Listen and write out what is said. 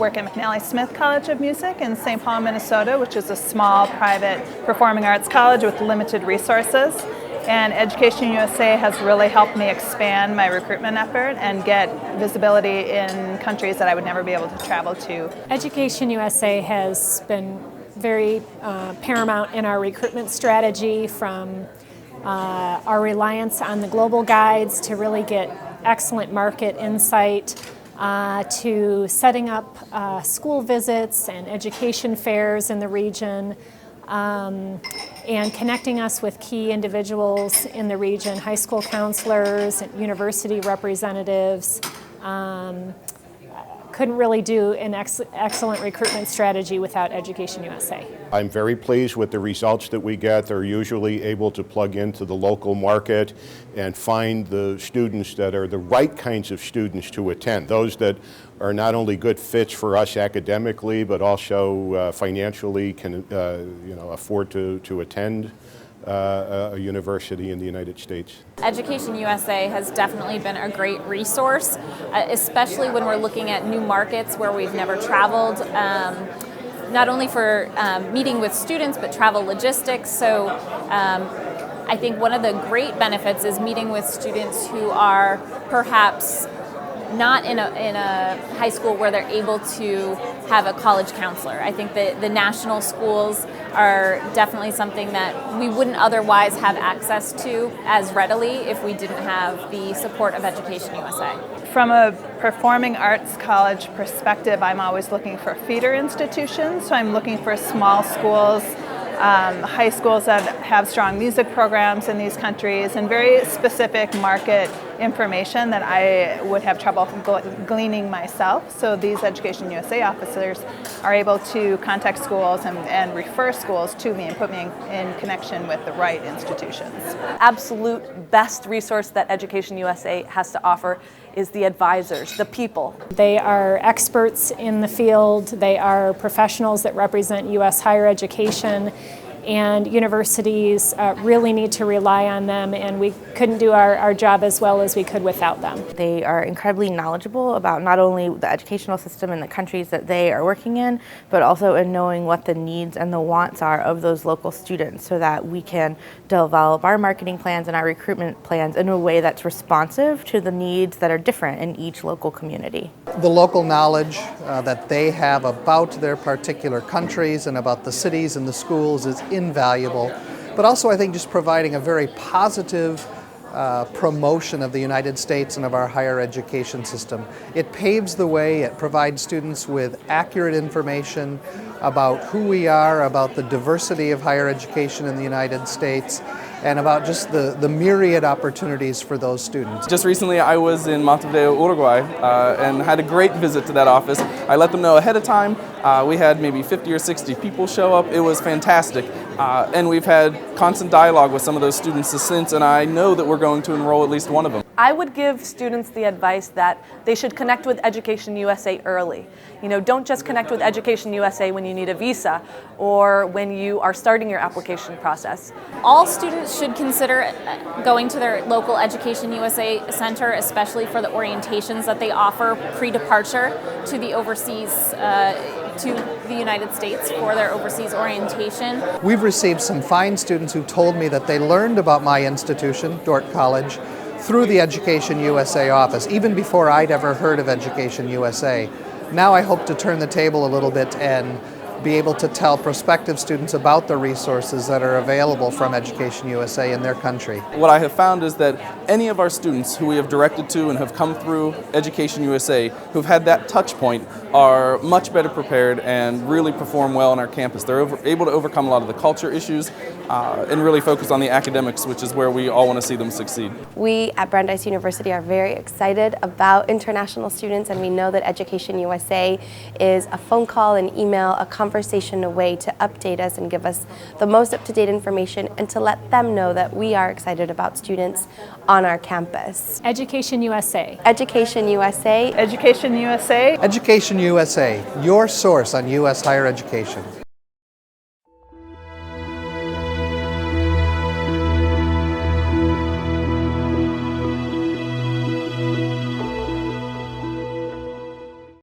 work at McNally Smith College of Music in St. Paul, Minnesota, which is a small private performing arts college with limited resources. And EducationUSA has really helped me expand my recruitment effort and get visibility in countries that I would never be able to travel to. EducationUSA has been very paramount in our recruitment strategy, from our reliance on the global guides to really get excellent market insight, to setting up school visits and education fairs in the region, and connecting us with key individuals in the region, high school counselors, university representatives. Couldn't really do an excellent recruitment strategy without EducationUSA. I'm very pleased with the results that we get. They're usually able to plug into the local market and find the students that are the right kinds of students to attend. Those that are not only good fits for us academically, but also financially can afford to attend a university in the United States. EducationUSA has definitely been a great resource, especially when we're looking at new markets where we've never traveled, not only for meeting with students, but travel logistics. So I think one of the great benefits is meeting with students who are perhaps not in a high school where they're able to have a college counselor. I think that the national schools are definitely something that we wouldn't otherwise have access to as readily if we didn't have the support of EducationUSA. From a performing arts college perspective, I'm always looking for feeder institutions. So I'm looking for small schools, high schools that have strong music programs in these countries, and very specific market information that I would have trouble gleaning myself. So these EducationUSA officers are able to contact schools and refer schools to me and put me in connection with the right institutions. Absolute best resource that EducationUSA has to offer is the advisors, the people. They are experts in the field. They are professionals that represent U.S. higher education, and universities really need to rely on them, and we couldn't do our job as well as we could without them. They are incredibly knowledgeable about not only the educational system in the countries that they are working in, but also in knowing what the needs and the wants are of those local students, so that we can develop our marketing plans and our recruitment plans in a way that's responsive to the needs that are different in each local community. The local knowledge that they have about their particular countries and about the cities and the schools is invaluable, but also I think just providing a very positive promotion of the United States and of our higher education system. It paves the way, it provides students with accurate information about who we are, about the diversity of higher education in the United States, and about just the myriad opportunities for those students. Just recently I was in Montevideo, Uruguay, and had a great visit to that office. I let them know ahead of time. We had maybe 50 or 60 people show up. It was fantastic. And we've had constant dialogue with some of those students since, and I know that we're going to enroll at least one of them. I would give students the advice that they should connect with EducationUSA early. Don't just connect with EducationUSA when you need a visa or when you are starting your application process. All students should consider going to their local EducationUSA center, especially for the orientations that they offer pre-departure to the overseas, to the United States for their overseas orientation. We've received some fine students who told me that they learned about my institution, Dordt College, through the EducationUSA office, even before I'd ever heard of EducationUSA. Now I hope to turn the table a little bit and be able to tell prospective students about the resources that are available from EducationUSA in their country. What I have found is that any of our students who we have directed to and have come through EducationUSA who've had that touch point are much better prepared and really perform well on our campus. They're able to overcome a lot of the culture issues and really focus on the academics, which is where we all want to see them succeed. We at Brandeis University are very excited about international students, and we know that EducationUSA is a phone call, an email, a conversation away to update us and give us the most up-to-date information, and to let them know that we are excited about students on our campus. EducationUSA. EducationUSA. EducationUSA. EducationUSA, your source on U.S. higher education.